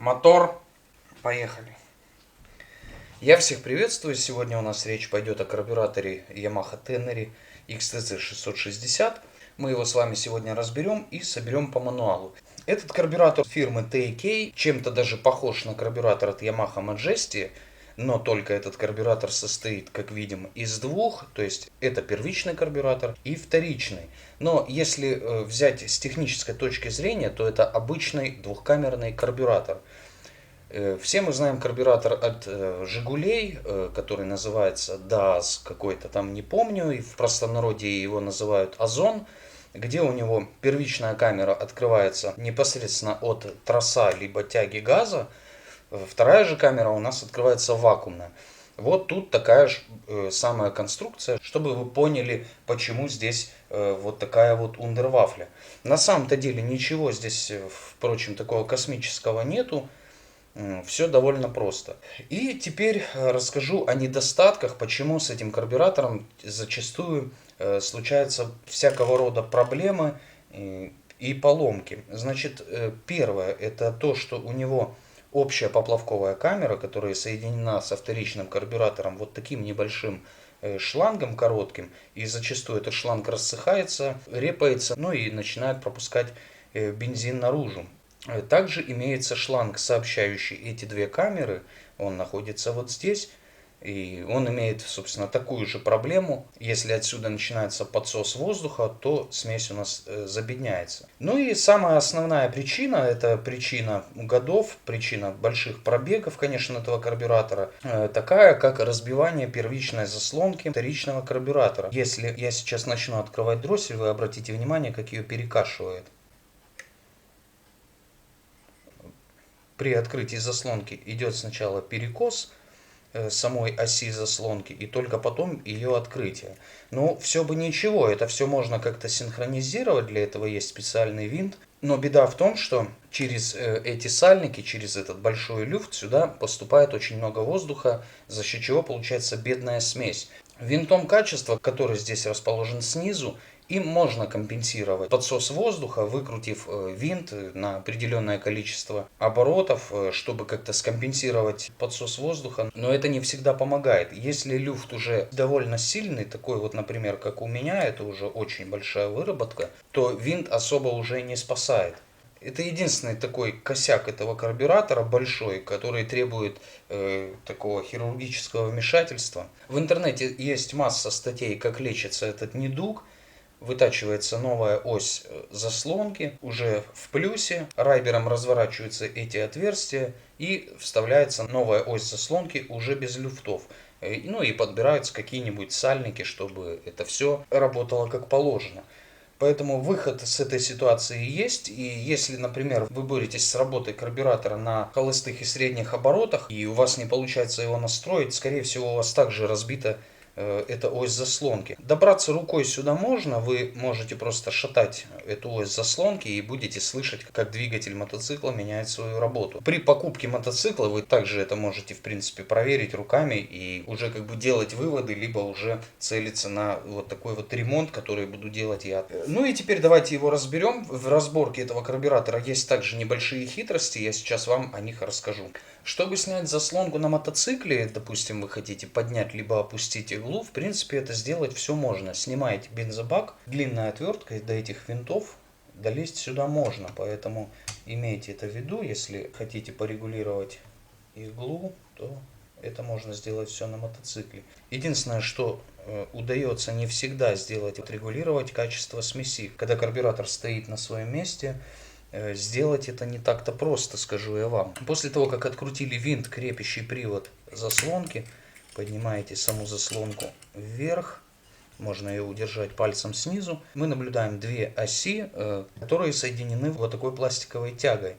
Мотор, поехали. Я всех приветствую. Сегодня у нас речь пойдет о карбюраторе Yamaha Tenere XTZ660. Мы его с вами сегодня разберем и соберем по мануалу. Этот карбюратор фирмы TK чем-то даже похож на карбюратор от Yamaha Majesty, но только этот карбюратор состоит, как видим, из двух, то есть это первичный карбюратор и вторичный. Но если взять с технической точки зрения, то это обычный двухкамерный карбюратор. Все мы знаем карбюратор от Жигулей, который называется ДАЗ какой-то там, не помню, и в простонародье его называют Озон, где у него первичная камера открывается непосредственно от троса либо тяги газа, вторая же камера у нас открывается вакуумная. Вот тут такая же самая конструкция, чтобы вы поняли, почему здесь вот такая вот ундервафля. На самом-то деле ничего здесь, впрочем, такого космического нету. Все довольно просто. И теперь расскажу о недостатках, почему с этим карбюратором зачастую случаются всякого рода проблемы и поломки. Значит, первое, это то, что у него общая поплавковая камера, которая соединена со вторичным карбюратором вот таким небольшим шлангом коротким, и зачастую этот шланг рассыхается, репается, ну и начинает пропускать бензин наружу. Также имеется шланг, сообщающий эти две камеры. Он находится вот здесь. И он имеет, собственно, такую же проблему. Если отсюда начинается подсос воздуха, то смесь у нас забедняется. Ну и самая основная причина, это причина годов, причина больших пробегов, конечно, этого карбюратора, такая, как разбивание первичной заслонки вторичного карбюратора. Если я сейчас начну открывать дроссель, вы обратите внимание, как ее перекашивает. При открытии заслонки идет сначала перекос самой оси заслонки и только потом ее открытие. Но все бы ничего, это все можно как-то синхронизировать, для этого есть специальный винт. Но беда в том, что через эти сальники, через этот большой люфт сюда поступает очень много воздуха, за счет чего получается бедная смесь. Винтом качества, который здесь расположен снизу, им можно компенсировать подсос воздуха, выкрутив винт на определенное количество оборотов, чтобы как-то скомпенсировать подсос воздуха. Но это не всегда помогает. Если люфт уже довольно сильный, такой вот, например, как у меня, это уже очень большая выработка, то винт особо уже не спасает. Это единственный такой косяк этого карбюратора большой, который требует такого хирургического вмешательства. В интернете есть масса статей, как лечится этот недуг. Вытачивается новая ось заслонки уже в плюсе, райбером разворачиваются эти отверстия и вставляется новая ось заслонки уже без люфтов. Ну и подбираются какие-нибудь сальники, чтобы это все работало как положено. Поэтому выход с этой ситуации есть. И если, например, вы боретесь с работой карбюратора на холостых и средних оборотах, и у вас не получается его настроить, скорее всего, у вас также разбита эта ось заслонки. Добраться рукой сюда можно, вы можете просто шатать эту ось заслонки и будете слышать, как двигатель мотоцикла меняет свою работу. При покупке мотоцикла вы также это можете, в принципе, проверить руками и уже как бы делать выводы, либо уже целиться на вот такой вот ремонт, который буду делать я. Ну и теперь давайте его разберем. В разборке этого карбюратора есть также небольшие хитрости, я сейчас вам о них расскажу. Чтобы снять заслонку на мотоцикле, допустим, вы хотите поднять либо опустить иглу, в принципе, это сделать все можно. Снимаете бензобак, длинной отверткой до этих винтов долезть сюда можно. Поэтому имейте это в виду, если хотите порегулировать иглу, то это можно сделать все на мотоцикле. Единственное, что удается не всегда сделать, отрегулировать качество смеси. Когда карбюратор стоит на своем месте, сделать это не так-то просто, скажу я вам. После того, как открутили винт, крепящий привод заслонки, поднимаете саму заслонку вверх, можно ее удержать пальцем снизу. Мы наблюдаем две оси, которые соединены вот такой пластиковой тягой.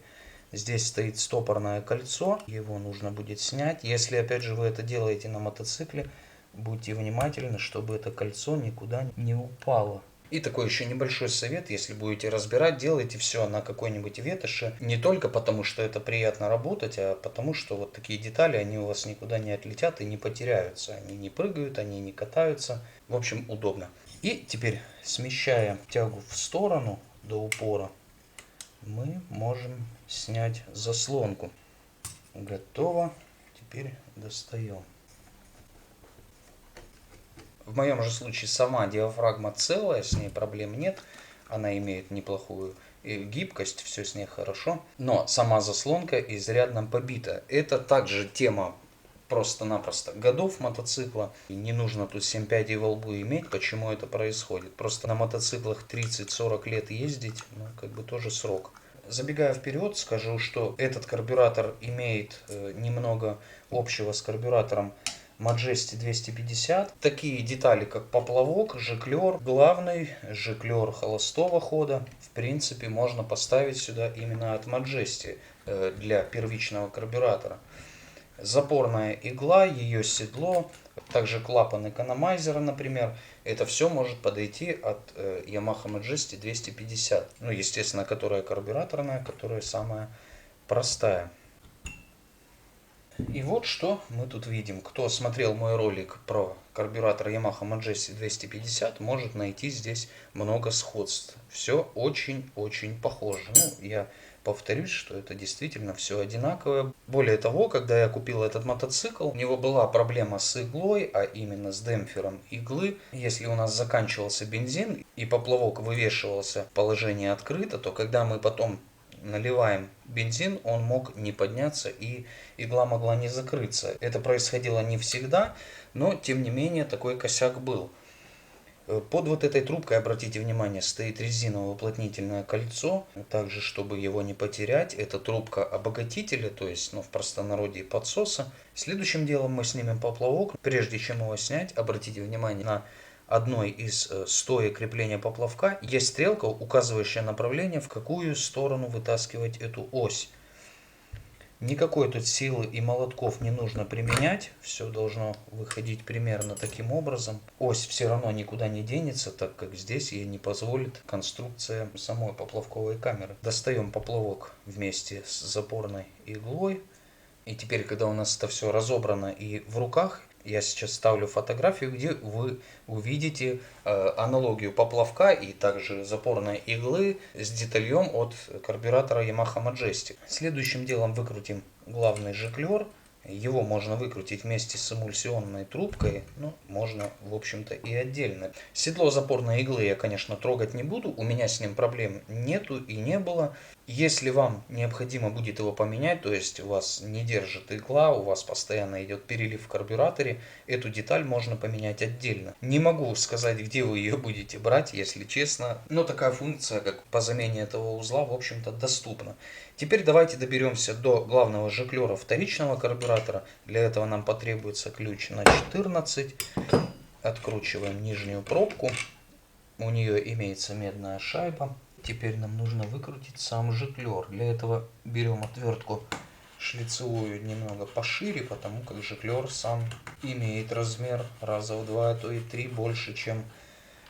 Здесь стоит стопорное кольцо, его нужно будет снять. Если, опять же, вы это делаете на мотоцикле, будьте внимательны, чтобы это кольцо никуда не упало. И такой еще небольшой совет, если будете разбирать, делайте все на какой-нибудь ветоши. Не только потому, что это приятно работать, а потому, что вот такие детали, они у вас никуда не отлетят и не потеряются. Они не прыгают, они не катаются. В общем, удобно. И теперь, смещая тягу в сторону до упора, мы можем снять заслонку. Готово. Теперь достаем. В моем же случае сама диафрагма целая, с ней проблем нет. Она имеет неплохую гибкость, все с ней хорошо. Но сама заслонка изрядно побита. Это также тема просто-напросто годов мотоцикла. И не нужно тут 7 пядей во лбу иметь, почему это происходит. Просто на мотоциклах 30-40 лет ездить, ну, как бы тоже срок. Забегая вперед, скажу, что этот карбюратор имеет немного общего с карбюратором Majesty 250. Такие детали, как поплавок, жиклер главный, жиклер холостого хода, в принципе, можно поставить сюда именно от Majesty для первичного карбюратора. Запорная игла, ее седло, также клапан экономайзера, например. Это все может подойти от Yamaha Majesty 250. Ну, естественно, которая карбюраторная, которая самая простая. И вот что мы тут видим. Кто смотрел мой ролик про карбюратор Yamaha Majesty 250, может найти здесь много сходств. Все очень-очень похоже. Ну, я повторюсь, что это действительно все одинаковое. Более того, когда я купил этот мотоцикл, у него была проблема с иглой, а именно с демпфером иглы. Если у нас заканчивался бензин и поплавок вывешивался в положении открыто, то когда мы потом наливаем бензин, он мог не подняться и игла могла не закрыться. Это происходило не всегда, но тем не менее такой косяк был. Под вот этой трубкой, обратите внимание, стоит резиновое уплотнительное кольцо. Также, чтобы его не потерять, это трубка обогатителя, то есть, ну, в простонародье подсоса. Следующим делом мы снимем поплавок. Прежде чем его снять, обратите внимание на одной из стоек крепления поплавка есть стрелка, указывающая направление, в какую сторону вытаскивать эту ось. Никакой тут силы и молотков не нужно применять, все должно выходить примерно таким образом. Ось все равно никуда не денется, так как здесь ей не позволит конструкция самой поплавковой камеры. Достаем поплавок вместе с запорной иглой. И теперь, когда у нас это все разобрано и в руках, я сейчас ставлю фотографию, где вы увидите аналогию поплавка и также запорной иглы с детальем от карбюратора Yamaha Majesty. Следующим делом выкрутим главный жиклер. Его можно выкрутить вместе с эмульсионной трубкой, но можно, в общем-то, и отдельно. Седло запорной иглы я, конечно, трогать не буду, у меня с ним проблем нету и не было. Если вам необходимо будет его поменять, то есть у вас не держит игла, у вас постоянно идет перелив в карбюраторе, эту деталь можно поменять отдельно. Не могу сказать, где вы ее будете брать, если честно, но такая функция, как по замене этого узла, в общем-то, доступна. Теперь давайте доберемся до главного жиклера вторичного карбюратора. Для этого нам потребуется ключ на 14. Откручиваем нижнюю пробку. У нее имеется медная шайба. Теперь нам нужно выкрутить сам жиклер. Для этого берем отвертку шлицевую немного пошире, потому как жиклер сам имеет размер раза в 2, а то и 3 больше, чем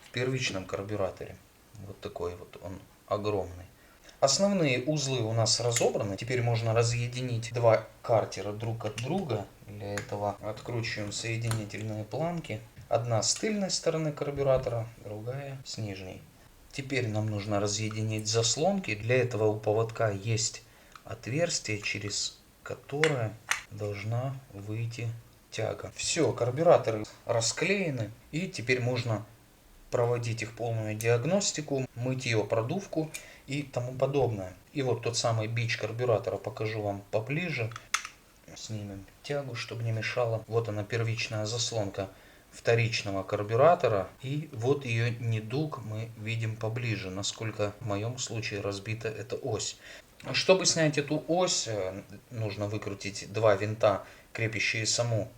в первичном карбюраторе. Вот такой вот он огромный. Основные узлы у нас разобраны. Теперь можно разъединить два картера друг от друга. Для этого откручиваем соединительные планки. Одна с тыльной стороны карбюратора, другая с нижней. Теперь нам нужно разъединить заслонки. Для этого у поводка есть отверстие, через которое должна выйти тяга. Все, карбюраторы расклеены. И теперь можно проводить их полную диагностику, мытье, продувку и тому подобное. И вот тот самый бич карбюратора покажу вам поближе. Снимем тягу, чтобы не мешало. Вот она, первичная заслонка вторичного карбюратора. И вот ее недуг мы видим поближе, насколько в моем случае разбита эта ось. Чтобы снять эту ось, нужно выкрутить два винта, крепящие саму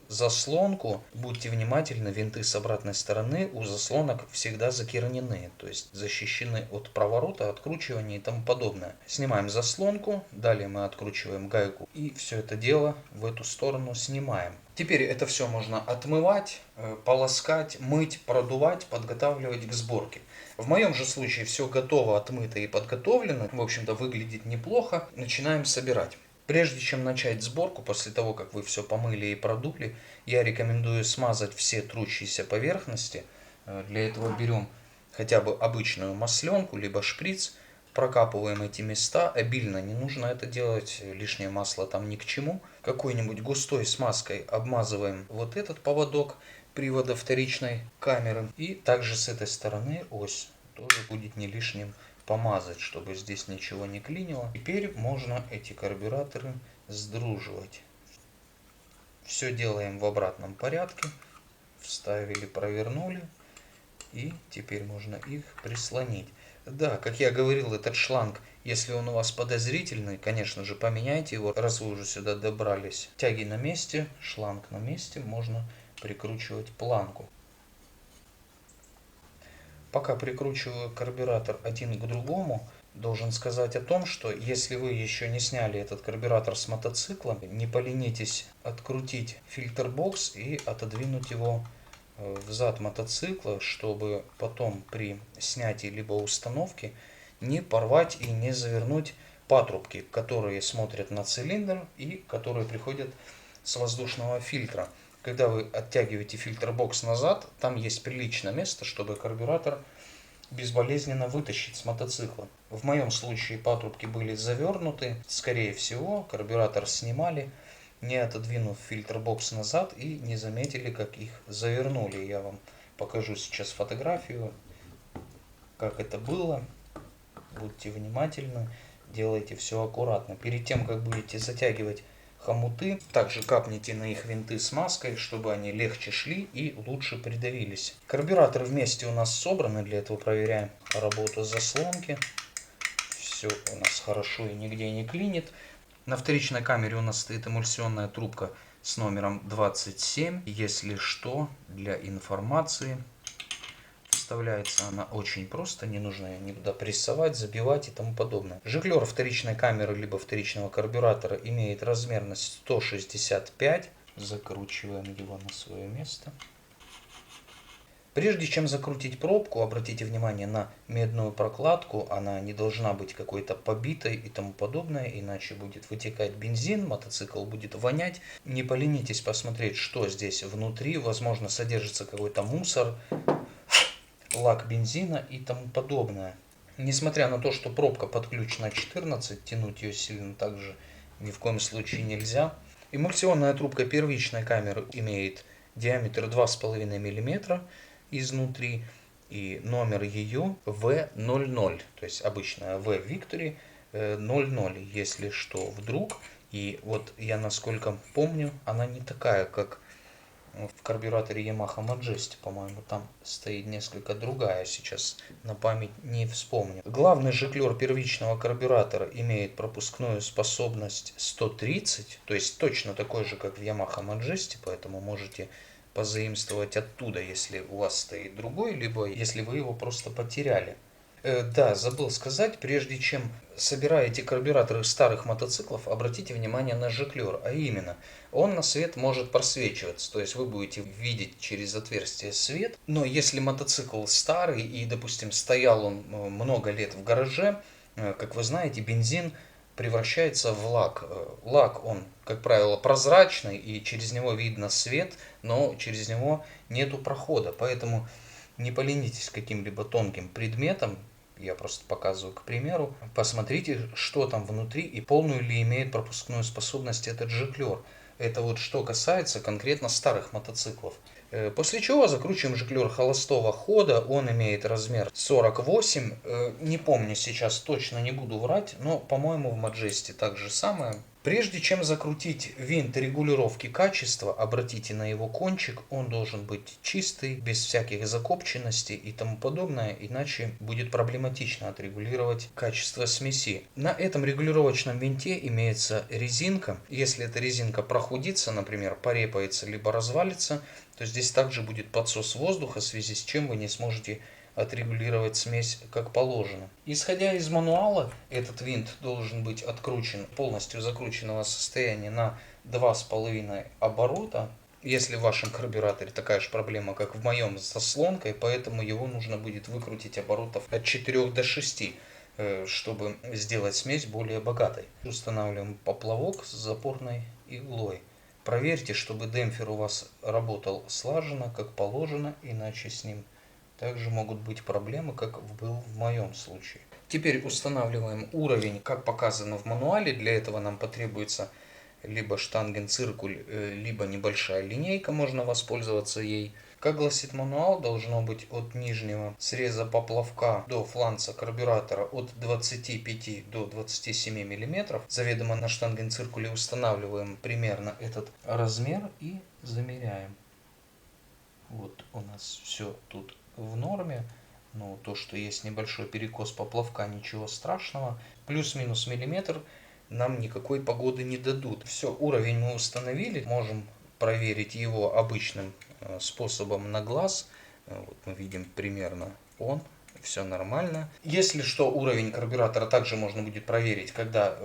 заслонку. Будьте внимательны, винты с обратной стороны у заслонок всегда закернены, то есть защищены от проворота, откручивания и тому подобное. Снимаем заслонку, далее мы откручиваем гайку и все это дело в эту сторону снимаем. Теперь это все можно отмывать, полоскать, мыть, продувать, подготавливать к сборке. В моем же случае все готово, отмыто и подготовлено. В общем-то, выглядит неплохо. Начинаем собирать. Прежде чем начать сборку, после того, как вы все помыли и продули, я рекомендую смазать все трущиеся поверхности. Для этого берем хотя бы обычную масленку, либо шприц, Прокапываем эти места обильно, не нужно это делать, лишнее масло там ни к чему. Какой-нибудь густой смазкой обмазываем вот этот поводок привода вторичной камеры. И также с этой стороны ось тоже будет не лишним помазать, чтобы здесь ничего не клинило. Теперь можно эти карбюраторы сдруживать. Все делаем в обратном порядке. Вставили, провернули. И теперь можно их прислонить. Да, как я говорил, этот шланг, если он у вас подозрительный, конечно же, поменяйте его, раз вы уже сюда добрались. Тяги на месте, шланг на месте, можно прикручивать планку. Пока прикручиваю карбюратор один к другому, должен сказать о том, что если вы еще не сняли этот карбюратор с мотоцикла, не поленитесь открутить фильтр-бокс и отодвинуть его в зад мотоцикла, чтобы потом при снятии либо установке не порвать и не завернуть патрубки, которые смотрят на цилиндр и которые приходят с воздушного фильтра. Когда вы оттягиваете фильтр-бокс назад, там есть приличное место, чтобы карбюратор безболезненно вытащить с мотоцикла. В моем случае патрубки были завернуты, скорее всего карбюратор снимали, не отодвинув фильтр-бокс назад и не заметили, как их завернули. Я вам покажу сейчас фотографию, как это было. Будьте внимательны, делайте все аккуратно. Перед тем, как будете затягивать хомуты, также капните на их винты смазкой, чтобы они легче шли и лучше придавились. Карбюраторы вместе у нас собраны, для этого проверяем работу заслонки. Все у нас хорошо и нигде не клинит. На вторичной камере у нас стоит эмульсионная трубка с номером 27. Если что, для информации, вставляется она очень просто, не нужно ее никуда прессовать, забивать и тому подобное. Жиклер вторичной камеры либо вторичного карбюратора имеет размерность 165. Закручиваем его на свое место. Прежде чем закрутить пробку, обратите внимание на медную прокладку, она не должна быть какой-то побитой и тому подобное, иначе будет вытекать бензин, мотоцикл будет вонять. Не поленитесь посмотреть, что здесь внутри, возможно содержится какой-то мусор, лак бензина и тому подобное. Несмотря на то, что пробка под ключ на 14, тянуть ее сильно также ни в коем случае нельзя. Эмульсионная трубка первичной камеры имеет диаметр 2,5 мм изнутри и номер ее V00, то есть обычная V Victory 00, если что вдруг. И вот я насколько помню, она не такая, как в карбюраторе Yamaha Majesty, по-моему, там стоит несколько другая, сейчас на память не вспомню. Главный жиклер первичного карбюратора имеет пропускную способность 130, то есть точно такой же, как в Yamaha Majesty, поэтому можете позаимствовать оттуда, если у вас стоит другой, либо если вы его просто потеряли. Да, забыл сказать, прежде чем собираете карбюраторы старых мотоциклов, обратите внимание на жиклер, а именно, он на свет может просвечиваться, то есть вы будете видеть через отверстие свет, но если мотоцикл старый и, допустим, стоял он много лет в гараже, как вы знаете, бензин превращается в лак. Лак, он, как правило, прозрачный, и через него видно свет, но через него нету прохода. Поэтому не поленитесь каким-либо тонким предметом, я просто показываю к примеру. Посмотрите, что там внутри и полную ли имеет пропускную способность этот жиклер. Это вот что касается конкретно старых мотоциклов. После чего закручиваем жиклер холостого хода, он имеет размер 48, не помню сейчас, точно не буду врать, но по-моему в Majesty так же самое. Прежде чем закрутить винт регулировки качества, обратите на его кончик, он должен быть чистый, без всяких закопченностей и тому подобное, иначе будет проблематично отрегулировать качество смеси. На этом регулировочном винте имеется резинка, если эта резинка прохудится, например, порепается либо развалится, то здесь также будет подсос воздуха, в связи с чем вы не сможете отрегулировать смесь как положено. Исходя из мануала, этот винт должен быть откручен, полностью закрученного состояния на 2,5 оборота. Если в вашем карбюраторе такая же проблема, как в моем с заслонкой, поэтому его нужно будет выкрутить оборотов от 4 до 6, чтобы сделать смесь более богатой. Устанавливаем поплавок с запорной иглой. Проверьте, чтобы демпфер у вас работал слаженно, как положено, иначе с ним также могут быть проблемы, как был в моем случае. Теперь устанавливаем уровень, как показано в мануале. Для этого нам потребуется либо штангенциркуль, либо небольшая линейка, можно воспользоваться ей. Как гласит мануал, должно быть от нижнего среза поплавка до фланца карбюратора от 25 до 27 мм. Заведомо на штангенциркуле устанавливаем примерно этот размер и замеряем. Вот у нас все тут в норме. Но то, что есть небольшой перекос поплавка, ничего страшного. Плюс-минус миллиметр нам никакой погоды не дадут. Все, уровень мы установили. Можем проверить его обычным способом на глаз. Вот мы видим примерно он. Все нормально. Если что, уровень карбюратора также можно будет проверить, когда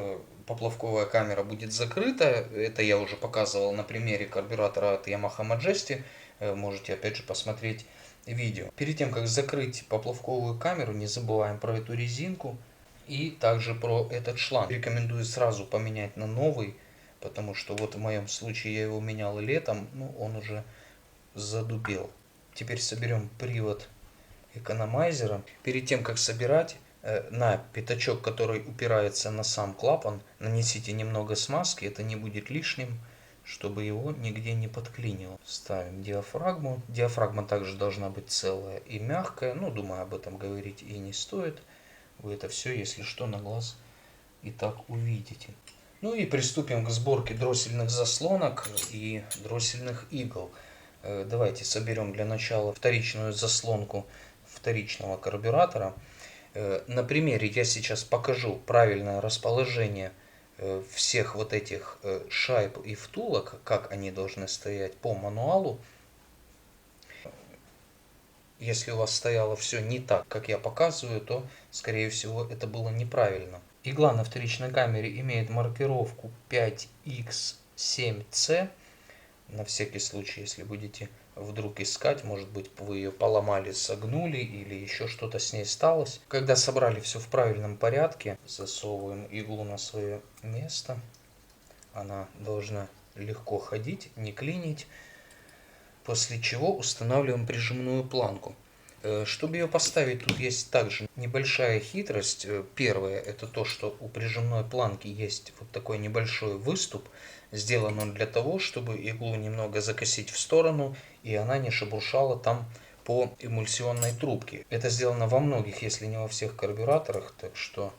поплавковая камера будет закрыта. Это я уже показывал на примере карбюратора от Yamaha Majesty. Можете опять же посмотреть видео. Перед тем, как закрыть поплавковую камеру, не забываем про эту резинку и также про этот шланг. Рекомендую сразу поменять на новый, потому что вот в моем случае я его менял летом, он уже задубел. Теперь соберем привод экономайзера. Перед тем, как собирать, на пятачок, который упирается на сам клапан, нанесите немного смазки, это не будет лишним, чтобы его нигде не подклинило. Ставим диафрагму. Диафрагма также должна быть целая и мягкая. Думаю, об этом говорить и не стоит. Вы это все, если что, на глаз и так увидите. И приступим к сборке дроссельных заслонок и дроссельных игл. Давайте соберем для начала вторичную заслонку вторичного карбюратора. На примере я сейчас покажу правильное расположение всех вот этих шайб и втулок, как они должны стоять по мануалу. Если у вас стояло все не так, как я показываю, то, скорее всего, это было неправильно. Игла на вторичной камере имеет маркировку 5X7C. На всякий случай, если будете вдруг искать, может быть, вы ее поломали, согнули или еще что-то с ней сталось. Когда собрали все в правильном порядке, засовываем иглу на свое место. Она должна легко ходить, не клинить. После чего устанавливаем прижимную планку. Чтобы ее поставить, тут есть также небольшая хитрость. Первое, это то, что у прижимной планки есть вот такой небольшой выступ. Сделан он для того, чтобы иглу немного закосить в сторону, и она не шебуршала там по эмульсионной трубке. Это сделано во многих, если не во всех карбюраторах, так что,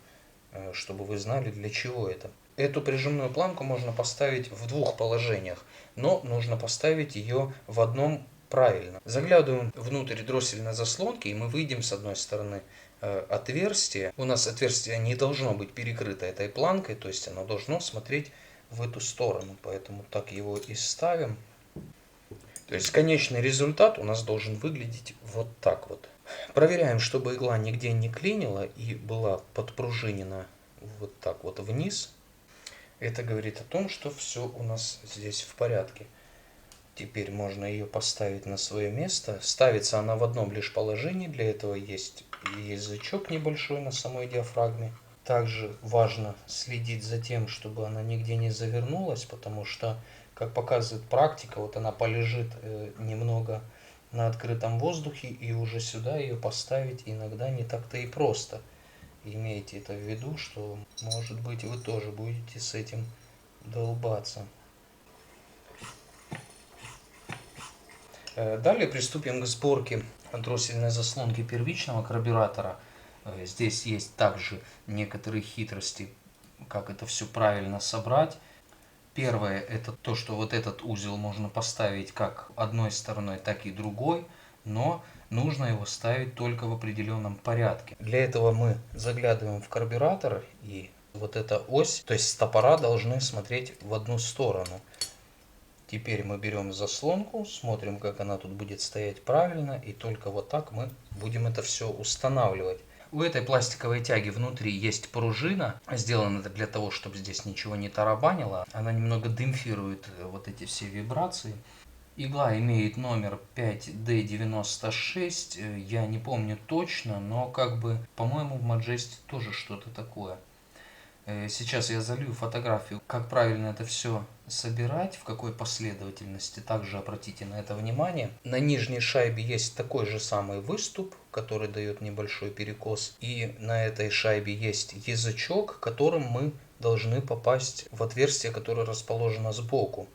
чтобы вы знали, для чего это. Эту прижимную планку можно поставить в двух положениях, но нужно поставить ее в одном правильно. Заглядываем внутрь дроссельной заслонки, и мы видим с одной стороны отверстие. У нас отверстие не должно быть перекрыто этой планкой, то есть оно должно смотреть в эту сторону, поэтому так его и ставим. То есть конечный результат у нас должен выглядеть вот так вот. Проверяем, чтобы игла нигде не клинила и была подпружинена вот так вот вниз. Это говорит о том, что все у нас здесь в порядке. Теперь можно ее поставить на свое место. Ставится она в одном лишь положении. Для этого есть язычок небольшой на самой диафрагме. Также важно следить за тем, чтобы она нигде не завернулась, потому что, как показывает практика, вот она полежит немного на открытом воздухе, и уже сюда ее поставить иногда не так-то и просто. Имейте это в виду, что, может быть, вы тоже будете с этим долбаться. Далее приступим к сборке дроссельной заслонки первичного карбюратора. Здесь есть также некоторые хитрости, как это все правильно собрать. Первое, это то, что вот этот узел можно поставить как одной стороной, так и другой, но нужно его ставить только в определенном порядке. Для этого мы заглядываем в карбюратор, и вот эта ось, то есть стопора, должны смотреть в одну сторону. Теперь мы берем заслонку, смотрим, как она тут будет стоять правильно, и только вот так мы будем это все устанавливать. У этой пластиковой тяги внутри есть пружина, сделана это для того, чтобы здесь ничего не тарабанило. Она немного демпфирует вот эти все вибрации. Игла имеет номер 5D96, я не помню точно, но по-моему, в Majesty тоже что-то такое. Сейчас я залью фотографию, как правильно это все собирать, в какой последовательности. Также обратите на это внимание. На нижней шайбе есть такой же самый выступ, который дает небольшой перекос. И на этой шайбе есть язычок, которым мы должны попасть в отверстие, которое расположено сбоку.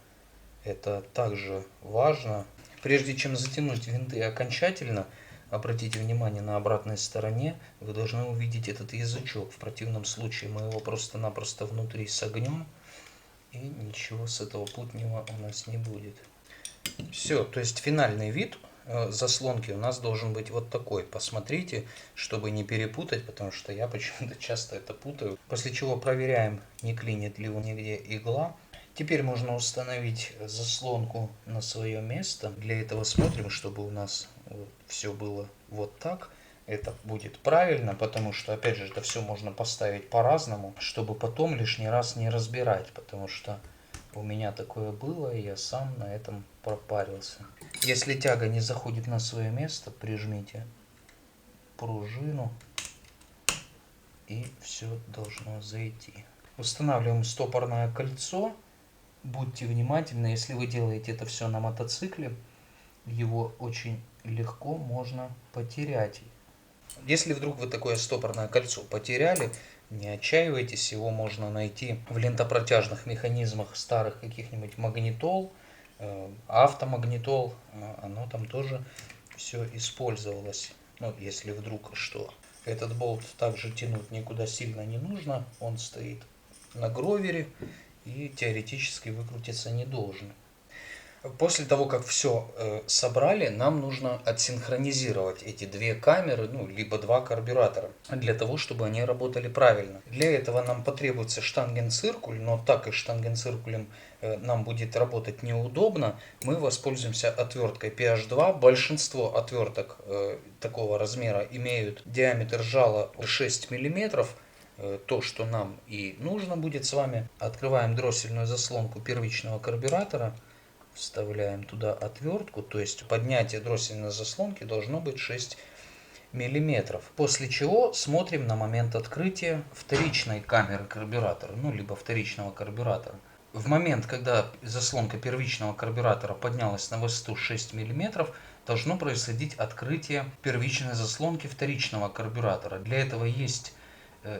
Это также важно. Прежде чем затянуть винты окончательно, обратите внимание, на обратной стороне вы должны увидеть этот язычок. В противном случае мы его просто-напросто внутри согнем, и ничего с этого путнего у нас не будет. Все, то есть финальный вид заслонки у нас должен быть вот такой. Посмотрите, чтобы не перепутать, потому что я почему-то часто это путаю. После чего проверяем, не клинит ли нигде игла. Теперь можно установить заслонку на свое место. Для этого смотрим, чтобы у нас все было вот так. Это будет правильно, потому что, опять же, это все можно поставить по-разному, чтобы потом лишний раз не разбирать, потому что у меня такое было, и я сам на этом пропарился. Если тяга не заходит на свое место, прижмите пружину, и все должно зайти. Устанавливаем стопорное кольцо. Будьте внимательны, если вы делаете это все на мотоцикле, его очень легко можно потерять. Если вдруг вы такое стопорное кольцо потеряли, не отчаивайтесь, его можно найти в лентопротяжных механизмах старых каких-нибудь магнитол, автомагнитол, оно там тоже все использовалось. Ну, если вдруг что. Этот болт также тянуть никуда сильно не нужно, он стоит на гровере и теоретически выкрутиться не должен. После того, как все собрали, нам нужно отсинхронизировать эти две камеры, ну, либо два карбюратора, для того, чтобы они работали правильно. Для этого нам потребуется штангенциркуль, но так как штангенциркулем нам будет работать неудобно, мы воспользуемся отверткой PH2. Большинство отверток такого размера имеют диаметр жала 6 мм. То, что нам и нужно будет с вами. Открываем дроссельную заслонку первичного карбюратора. Вставляем туда отвертку, то есть поднятие дроссельной заслонки должно быть 6 мм. После чего смотрим на момент открытия вторичной камеры карбюратора, ну либо вторичного карбюратора. В момент, когда заслонка первичного карбюратора поднялась на высоту 6 мм, должно происходить открытие первичной заслонки вторичного карбюратора. Для этого есть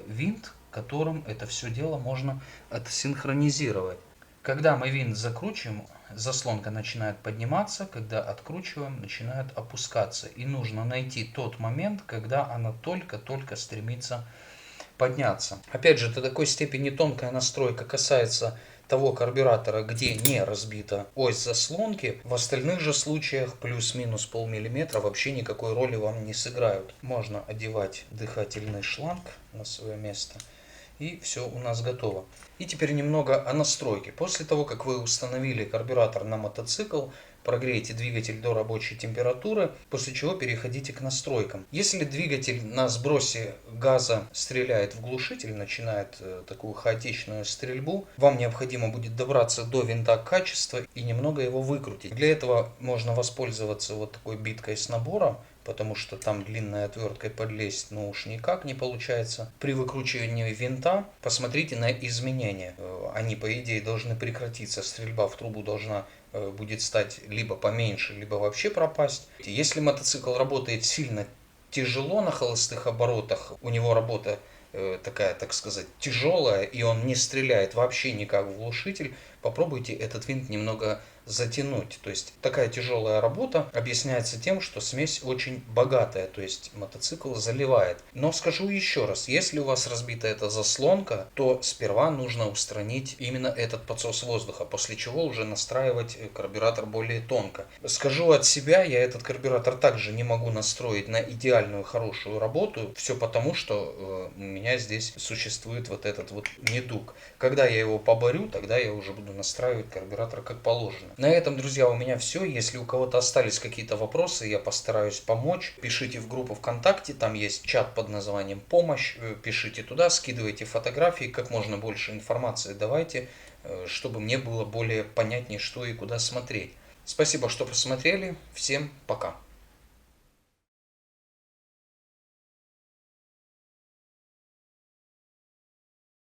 винт, которым это все дело можно отсинхронизировать. Когда мы винт закручиваем, заслонка начинает подниматься, когда откручиваем, начинает опускаться. И нужно найти тот момент, когда она только-только стремится подняться. Опять же, до такой степени тонкая настройка касается того карбюратора, где не разбита ось заслонки. В остальных же случаях плюс-минус полмиллиметра вообще никакой роли вам не сыграют. Можно одевать дыхательный шланг на свое место. И все у нас готово. И теперь немного о настройке. После того, как вы установили карбюратор на мотоцикл, прогрейте двигатель до рабочей температуры, после чего переходите к настройкам. Если двигатель на сбросе газа стреляет в глушитель, начинает такую хаотичную стрельбу, вам необходимо будет добраться до винта качества и немного его выкрутить. Для этого можно воспользоваться вот такой биткой с набора, потому что там длинной отверткой подлезть, ну уж никак не получается. При выкручивании винта посмотрите на изменения. Они, по идее, должны прекратиться. Стрельба в трубу должна будет стать либо поменьше, либо вообще пропасть. Если мотоцикл работает сильно тяжело на холостых оборотах, у него работа такая, так сказать, тяжелая, и он не стреляет вообще никак в глушитель, попробуйте этот винт немного затянуть. То есть такая тяжелая работа объясняется тем, что смесь очень богатая, то есть мотоцикл заливает. Но скажу еще раз, если у вас разбита эта заслонка, то сперва нужно устранить именно этот подсос воздуха, после чего уже настраивать карбюратор более тонко. Скажу от себя, я этот карбюратор также не могу настроить на идеальную хорошую работу, все потому, что у меня здесь существует вот этот вот недуг. Когда я его поборю, тогда я уже буду настраивать карбюратор как положено. На этом, друзья, у меня все. Если у кого-то остались какие-то вопросы, я постараюсь помочь. Пишите в группу ВКонтакте, там есть чат под названием «Помощь». Пишите туда, скидывайте фотографии, как можно больше информации давайте, чтобы мне было более понятнее, что и куда смотреть. Спасибо, что посмотрели. Всем пока.